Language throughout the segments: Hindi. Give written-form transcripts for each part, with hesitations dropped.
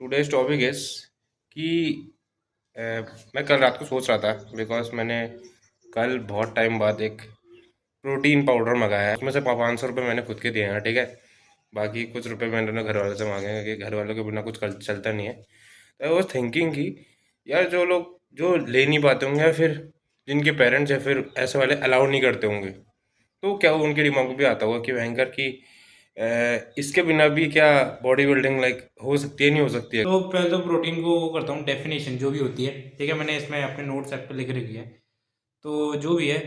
टुडेज टॉपिक इज कि अ, मैं कल रात को सोच रहा था बिकॉज मैंने कल बहुत टाइम बाद एक प्रोटीन पाउडर मंगाया है। उसमें से 500 रुपये मैंने खुद के दिए हैं, ठीक है। बाकी कुछ रुपए मैंने घर वालों से मांगे हैं कि घर वालों के बिना कुछ चलता नहीं है। तो आई वॉज थिंकिंग कि यार जो लोग जो ले नहीं पाते होंगे या फिर जिनके पेरेंट्स या फिर ऐसे वाले अलाउ नहीं करते होंगे, तो क्या वो उनके दिमाग में भी आता होगा कि भयंकर की इसके बिना भी क्या बॉडी बिल्डिंग लाइक हो सकती है, नहीं हो सकती है। तो पहले तो प्रोटीन को वो करता हूँ डेफिनेशन जो भी होती है, ठीक है। मैंने इसमें अपने नोट्स ऐप पे लिख रखी है। तो जो भी है,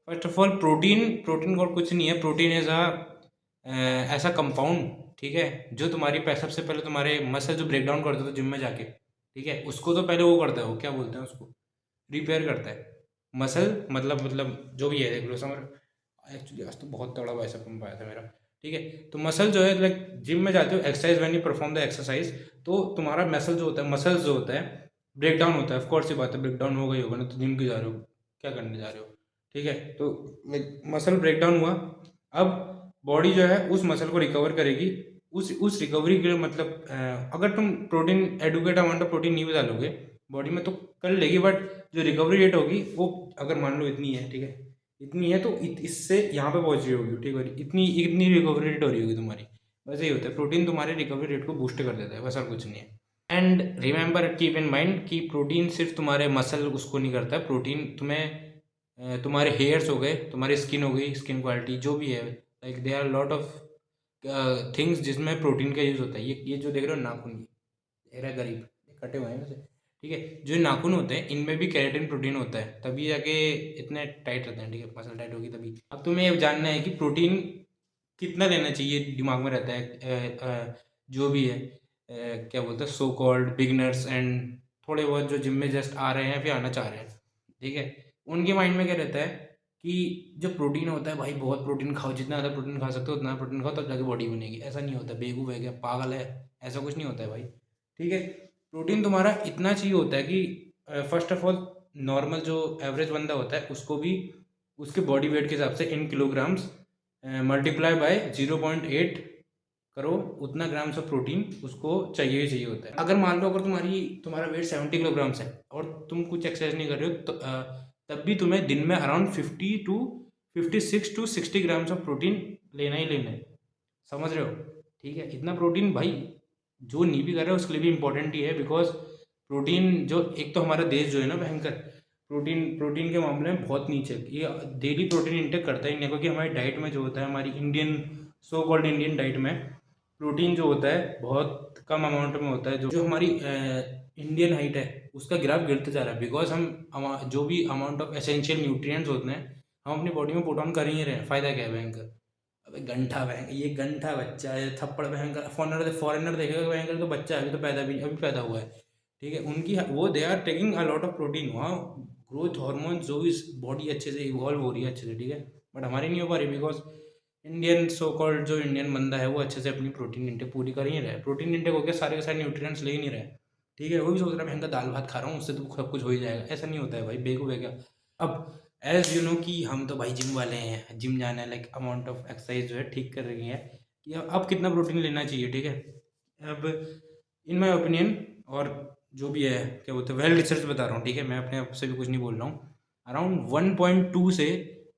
first of all protein protein और कुछ नहीं है। प्रोटीन इज अ ऐसा कंपाउंड, ठीक है, जो तुम्हारी सबसे पहले तुम्हारे मसल जो ब्रेक डाउन करते हो जिम में जाके, ठीक है, उसको तो पहले वो करता है, वो क्या बोलते हैं उसको, रिपेयर करता है। मसल मतलब जो भी है, देख लो समर। एक्चुअली आज तो बहुत तगड़ा बाइसेप पंप आया था मेरा, ठीक है। तो मसल जो है, लाइक जिम में जाते हो, exercise when you perform the exercise, तो तुम्हारा मसल जो होता है, मसल्स जो होता है, ब्रेक डाउन होता है। ऑफ कोर्स ये बात है, ब्रेक डाउन होगा ही होगा ना, तो जिम क्यों जा रहे हो, क्या करने जा रहे हो, ठीक है। तो मसल ब्रेक डाउन हुआ। अब बॉडी जो है उस मसल को रिकवर करेगी। उस रिकवरी के लिए मतलब अगर तुम protein adequate amount of protein नहीं भी डालोगे बॉडी में तो कर लेगी, बट जो रिकवरी रेट होगी वो, अगर मान लो इतनी है, ठीक है, इतनी है, तो इससे यहाँ पे पहुंच रही होगी, ठीक है, इतनी इतनी रिकवरी रेट हो रही होगी तुम्हारी। वैसे ही होता है, प्रोटीन तुम्हारे रिकवरी रेट को बूस्ट कर देता है, वैसा कुछ नहीं है। And remember, keep in mind कि प्रोटीन सिर्फ तुम्हारे मसल उसको नहीं करता है। प्रोटीन तुम्हें तुम्हारे हेयर्स हो गए, तुम्हारी स्किन हो गई, स्किन क्वालिटी जो भी है, like they are lot of things जिसमें प्रोटीन का यूज़ होता है। ये जो देख रहे हो नाखून, ये रहा गरीब, ये कटे हुए हैं वैसे, ठीक है। जो नाखून होते हैं इनमें भी केराटिन प्रोटीन होता है, तभी जाके इतने टाइट रहते हैं, ठीक है, मसल टाइट होगी तभी। अब तुम्हें ये जानना है कि प्रोटीन कितना लेना चाहिए, दिमाग में रहता है जो भी है, क्या बोलते हैं, सो कॉल्ड बिगनर्स एंड थोड़े बहुत जो जिम में जस्ट आ रहे हैं फिर आना चाह रहे हैं, ठीक है। उनके माइंड में क्या रहता है कि जो प्रोटीन होता है, भाई बहुत प्रोटीन खाओ, जितना ज़्यादा प्रोटीन खा सकते हो उतना प्रोटीन खाओ, तब जाके बॉडी बनेगी। ऐसा नहीं होता, बेवकूफ़ है क्या, पागल है, ऐसा कुछ नहीं होता है भाई, ठीक है। प्रोटीन तुम्हारा इतना चाहिए होता है कि फर्स्ट ऑफ ऑल नॉर्मल जो एवरेज बंदा होता है उसको भी उसके बॉडी वेट के हिसाब से इन किलोग्राम्स मल्टीप्लाई बाय 0.8 करो, उतना ग्राम्स ऑफ प्रोटीन उसको चाहिए ही चाहिए होता है। अगर मान लो अगर तुम्हारा वेट 70 किलोग्राम्स है और तुम कुछ एक्सरसाइज नहीं कर रहे हो, तो तब भी तुम्हें दिन में around 56 to 60 grams of protein लेना ही लेना है, समझ रहे हो, ठीक है। इतना प्रोटीन भाई जो नहीं भी कर रहा है उसके लिए भी इंपॉर्टेंट ही है, बिकॉज प्रोटीन जो, एक तो हमारा देश जो है ना भयंकर प्रोटीन प्रोटीन के मामले में बहुत नीचे है। ये डेली प्रोटीन इंटेक करता ही नहीं है, क्योंकि हमारी डाइट में जो होता है, हमारी Indian so called Indian diet में प्रोटीन जो होता है बहुत कम अमाउंट में होता है। जो जो हमारी इंडियन हाइट है उसका ग्राफ गिरते जा रहा है, बिकॉज हम जो भी अमाउंट ऑफ एसेंशियल न्यूट्रिएंट्स होते हैं हम अपनी बॉडी में पुट ऑन कर ही नहीं रहे हैं। फ़ायदा क्या है भयंकर, अबे गंठा बहन, ये गंठा बच्चा है, थप्पड़ भयंकर, फॉरनर फॉरेनर देखेगा भयंकर, तो बच्चा है, अभी तो पैदा भी अभी पैदा हुआ है, ठीक है। उनकी वो they are taking a lot of protein, वहाँ ग्रोथ हार्मोन जो भी बॉडी अच्छे से इवॉल्व हो रही है अच्छे से, ठीक है। बट हमारी नहीं हो पा रही, बिकॉज इंडियन सो कॉल्ड जो इंडियन बंदा है वो अच्छे से अपनी प्रोटीन इंटेक पूरी कर ही नहीं रहा है। प्रोटीन इंटेक होकर सारे के सारे न्यूट्रिएंट्स ले ही नहीं रहे, ठीक है। वो भी सोच रहा है भयंकर दाल भात खा रहा हूँ उससे तो सब कुछ हो ही जाएगा, ऐसा नहीं होता है भाई, बेवकूफ़ है क्या। अब एज यू नो कि हम तो भाई जिम वाले हैं, जिम जाना है, लाइक अमाउंट ऑफ एक्सरसाइज जो है ठीक कर रही है कि अब कितना प्रोटीन लेना चाहिए, ठीक है। अब इन माय ओपिनियन, और जो भी है क्या बोलते हैं, वेल रिसर्च बता रहा हूँ, ठीक है, मैं अपने आप से भी कुछ नहीं बोल रहा हूँ। अराउंड 1.2 से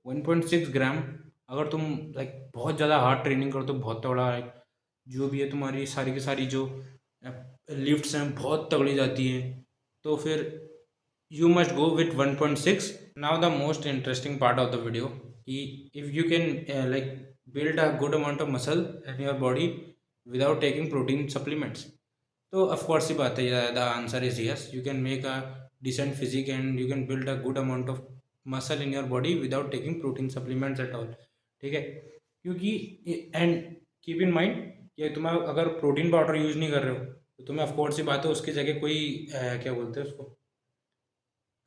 1.6 ग्राम, अगर तुम लाइक बहुत ज़्यादा हार्ड ट्रेनिंग करो तो बहुत तगड़ा, लाइक जो भी है तुम्हारी सारी की सारी जो लिफ्ट्स हैं बहुत तगड़ी जाती हैं, तो फिर you must go with 1.6. Now the most interesting part of the video, if you can like build a good amount of muscle in your body without taking protein supplements, तो of course ही बात है, the answer is yes, you can make a decent physique and you can build a good amount of muscle in your body without taking protein supplements at all, ठीक है। क्योंकि एंड कीप इन माइंड कि तुम अगर प्रोटीन पाउडर यूज़ नहीं कर रहे हो तो तुम्हें ऑफ कोर्स ही बात है उसकी जगह कोई क्या बोलते हैं उसको,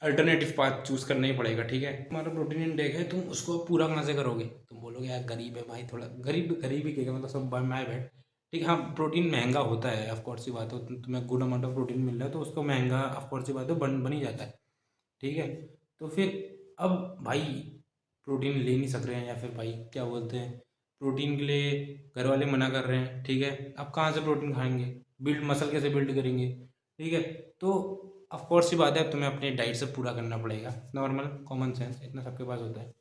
अल्टरनेटिव पाथ चूज़ करना ही पड़ेगा, ठीक है। तुम्हारा प्रोटीन इनटेक है, तुम उसको पूरा कहाँ से करोगे, तुम बोलोगे यार गरीब है भाई, थोड़ा गरीब गरीब ही कहेगा, मतलब सब माय बैड, ठीक है। हाँ प्रोटीन महंगा होता है, ऑफ कोर्स की बात है, तुम्हें गुड अमाउंट ऑफ प्रोटीन मिल रहा है तो उसको महंगा ऑफ कोर्स की बात है बन ही जाता है, ठीक है। तो फिर अब भाई प्रोटीन ले नहीं सक रहे हैं, या फिर भाई क्या बोलते हैं, प्रोटीन के लिए घर वाले मना कर रहे हैं, ठीक है, अब कहाँ से प्रोटीन खाएंगे। बिल्ड मसल कैसे बिल्ड करेंगे, ठीक है। तो ऑफ कोर्स सी बात है, अब तुम्हें अपनी डाइट से पूरा करना पड़ेगा, नॉर्मल कॉमन सेंस इतना सबके पास होता है।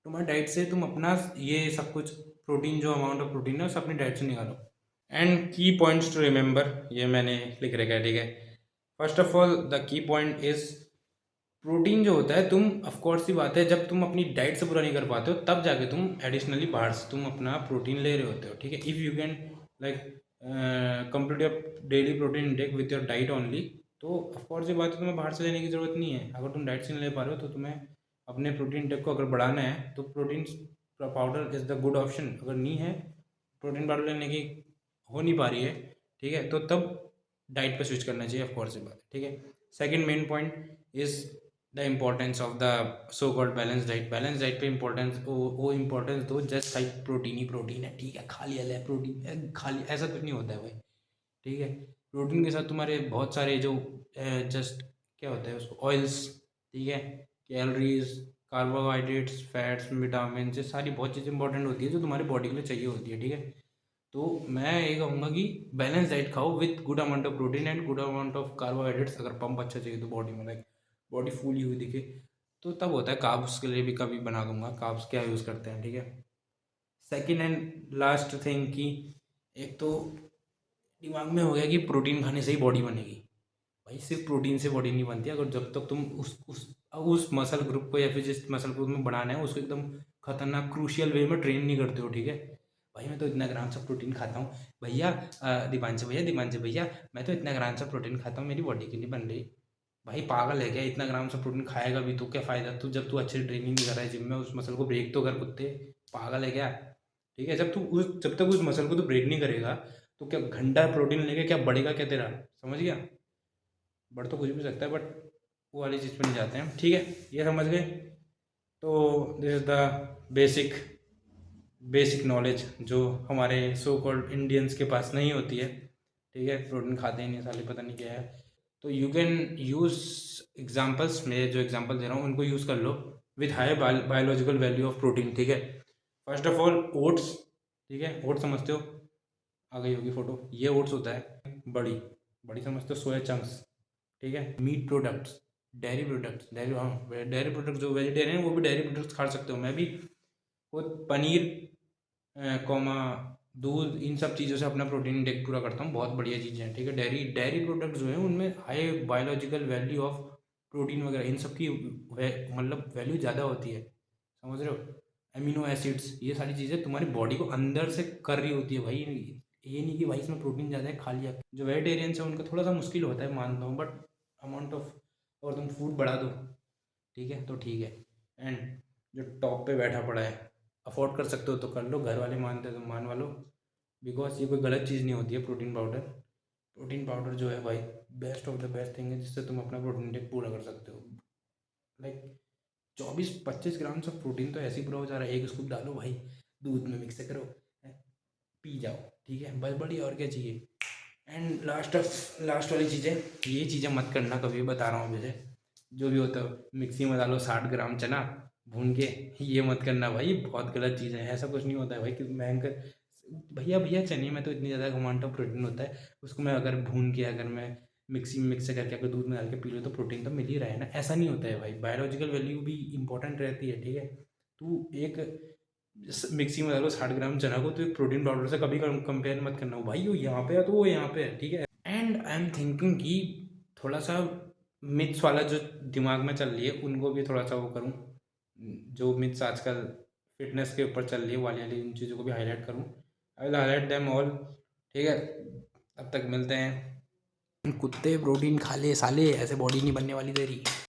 तुम्हारी डाइट से तुम अपना ये सब कुछ प्रोटीन, जो अमाउंट ऑफ प्रोटीन है, उसे अपनी डाइट से निकालो। एंड की पॉइंट्स टू रिमेंबर, ये मैंने लिख रखा है, ठीक है। First of all the key point is, protein जो होता है, तुम ऑफ कोर्स सी बात है, जब तुम अपनी डाइट से पूरा नहीं कर पाते हो तब जाके तुम एडिशनली बाहर से तुम अपना प्रोटीन ले रहे होते हो, ठीक है। If you can like complete your daily protein intake with your diet only, तो ऑफ कोर्स ये बात है, तुम्हें बाहर से लेने की ज़रूरत नहीं है। अगर तुम डाइट से नहीं ले पा रहे हो तो तुम्हें अपने प्रोटीन इंटेक को अगर बढ़ाना है तो protein powder is the good option. अगर नहीं है, प्रोटीन पाउडर लेने की हो नहीं पा रही है, ठीक है, तो तब डाइट पे स्विच करना चाहिए, ऑफ कोर्स ये बात, ठीक है। Second main point is the importance of the so called balance diet. Balance diet पे इम्पोर्टेंस, वो इम्पोर्टेंस दो, जस्ट लाइक प्रोटीन ही प्रोटीन है, ठीक है, खा लिया ले प्रोटीन, खा लिया, ऐसा कुछ नहीं होता है भाई, ठीक है। प्रोटीन के साथ तुम्हारे बहुत सारे जो जस्ट क्या होता है उसको, ऑयल्स, ठीक है, कैलोरीज, कार्बोहाइड्रेट्स, फैट्स, विटामिन, ये सारी बहुत चीज़ें इंपॉर्टेंट होती है जो तुम्हारी बॉडी के लिए चाहिए होती है, ठीक है। तो मैं ये कहूँगा कि बैलेंस डाइट खाओ with good amount of protein and good amount of carbohydrates. अगर पंप अच्छा चाहिए तो बॉडी में, लाइक बॉडी फूली हुई दिखे, तो तब होता है। कार्ब्स के लिए भी कभी बना दूंगा, कार्ब्स क्या यूज़ करते हैं, ठीक है। सेकेंड एंड लास्ट थिंग कि एक तो दिमाग में हो गया कि प्रोटीन खाने से ही बॉडी बनेगी। भाई सिर्फ प्रोटीन से बॉडी नहीं बनती। अगर जब तक तुम उस मसल ग्रुप को या फिर जिस मसल ग्रुप में बढ़ाना है उसको एकदम खतरनाक क्रूशियल वे में ट्रेन नहीं करते हो, ठीक है। भाई मैं तो इतना ग्राम सा प्रोटीन खाता हूँ भैया, दीपांशु भैया मैं तो इतना ग्राम सा प्रोटीन खाता हूँ, मेरी बॉडी की नहीं बन रही। भाई पागल है क्या? इतना ग्राम सा प्रोटीन खाएगा भी तो क्या फ़ायदा, तू जब तू अच्छी ट्रेनिंग नहीं कर रहा है जिम में, उस मसल को ब्रेक तो कर कुत्ते। पागल है क्या? ठीक है, जब तक उस मसल को तू ब्रेक नहीं करेगा तो क्या घंटा प्रोटीन लेके क्या बढ़ेगा क्या तेरा? समझ गया? बढ़ तो कुछ भी सकता है बट वो वाली चीज़ पे नहीं जाते हैं, ठीक है, ये समझ गए। तो this is the basic basic knowledge जो हमारे सो कॉल्ड इंडियंस के पास नहीं होती है, ठीक है। प्रोटीन खाते ही नहीं साले, पता नहीं क्या है। तो यू कैन यूज़ एग्जांपल्स, मैं जो एग्जांपल दे रहा हूँ उनको यूज़ कर लो with high biological value of protein, ठीक है। फर्स्ट ऑफ ऑल ओट्स, ठीक है, ओट्स समझते हो, आ गई होगी फोटो, ये ओट्स होता है। बड़ी बड़ी समझते हो, सोया चंक्स, ठीक है। Meat products, dairy products, dairy, हाँ डेयरी प्रोडक्ट्स, जो वेजिटेरियन है वो भी डेयरी प्रोडक्ट्स खा सकते हो। मैं भी खुद पनीर कौमा, दूध, इन सब चीज़ों से अपना प्रोटीन इंटेक पूरा करता हूँ। बहुत बढ़िया चीज़ें हैं, ठीक है। डेयरी डेयरी प्रोडक्ट्स जो हैं उनमें high biological value of protein वगैरह, इन सब की मतलब वैल्यू ज़्यादा होती है, समझ रहे हो। अमीनो एसिड्स, ये सारी चीज़ें तुम्हारी बॉडी को अंदर से कर रही होती है भाई। ये नहीं कि भाई इसमें प्रोटीन ज़्यादा है खा लिया। जो वेजिटेरियंस है उनका थोड़ा सा मुश्किल होता है, मानता हूँ, बट अमाउंट ऑफ, और तुम फूड बढ़ा दो, ठीक है, तो ठीक है। एंड जो टॉप पे बैठा पड़ा है, अफोर्ड कर सकते हो तो कर लो, घर वाले मानते हो तो मान वालो, बिकॉज ये कोई गलत चीज़ नहीं होती है। प्रोटीन पाउडर, प्रोटीन पाउडर जो है भाई best of the best thing है जिससे तुम अपना प्रोटीन टेक पूरा कर सकते हो। लाइक 24-25 ग्राम ऑफ प्रोटीन तो ऐसे ही पूरा हो जा रहा है। एक स्कूप डालो भाई, दूध में मिक्स करो, पी जाओ, ठीक है, बस बढ़िया, और क्या चाहिए। एंड लास्ट वाली चीज़ें, ये चीज़ें मत करना कभी, बता रहा हूँ जैसे जो भी होता है, मिक्सी में डालो 60 ग्राम चना भून के, ये मत करना भाई, बहुत गलत चीज़ है। ऐसा कुछ नहीं होता है भाई कि भयंकर, भैया भैया चने में तो इतनी ज़्यादा अमाउंट ऑफ प्रोटीन होता है, उसको मैं अगर भून के, अगर मैं मिक्सी में मिक्स करके अगर दूध में डाल के पी लो तो प्रोटीन तो मिल ही रहा है ना। ऐसा नहीं होता है भाई, बायोलॉजिकल वैल्यू भी इंपॉर्टेंट रहती है, ठीक है। तू एक मिक्सी में डालो 60 ग्राम चना को, तो एक प्रोटीन पाउडर से कभी कंपेयर मत करना, हो भाई वो यहाँ पे है तो वो यहाँ पे है, ठीक है। एंड आई एम थिंकिंग कि थोड़ा सा मिथ्स वाला जो दिमाग में चल रही है उनको भी थोड़ा सा वो करूँ, जो मिथ्स आजकल फिटनेस के ऊपर चल रही है वाली वाली, उन चीज़ों को भी हाईलाइट करूँ। I will highlight them all, ठीक है। तब तक मिलते हैं। कुत्ते प्रोटीन खा ले साले, ऐसे बॉडी नहीं बनने वाली तेरी।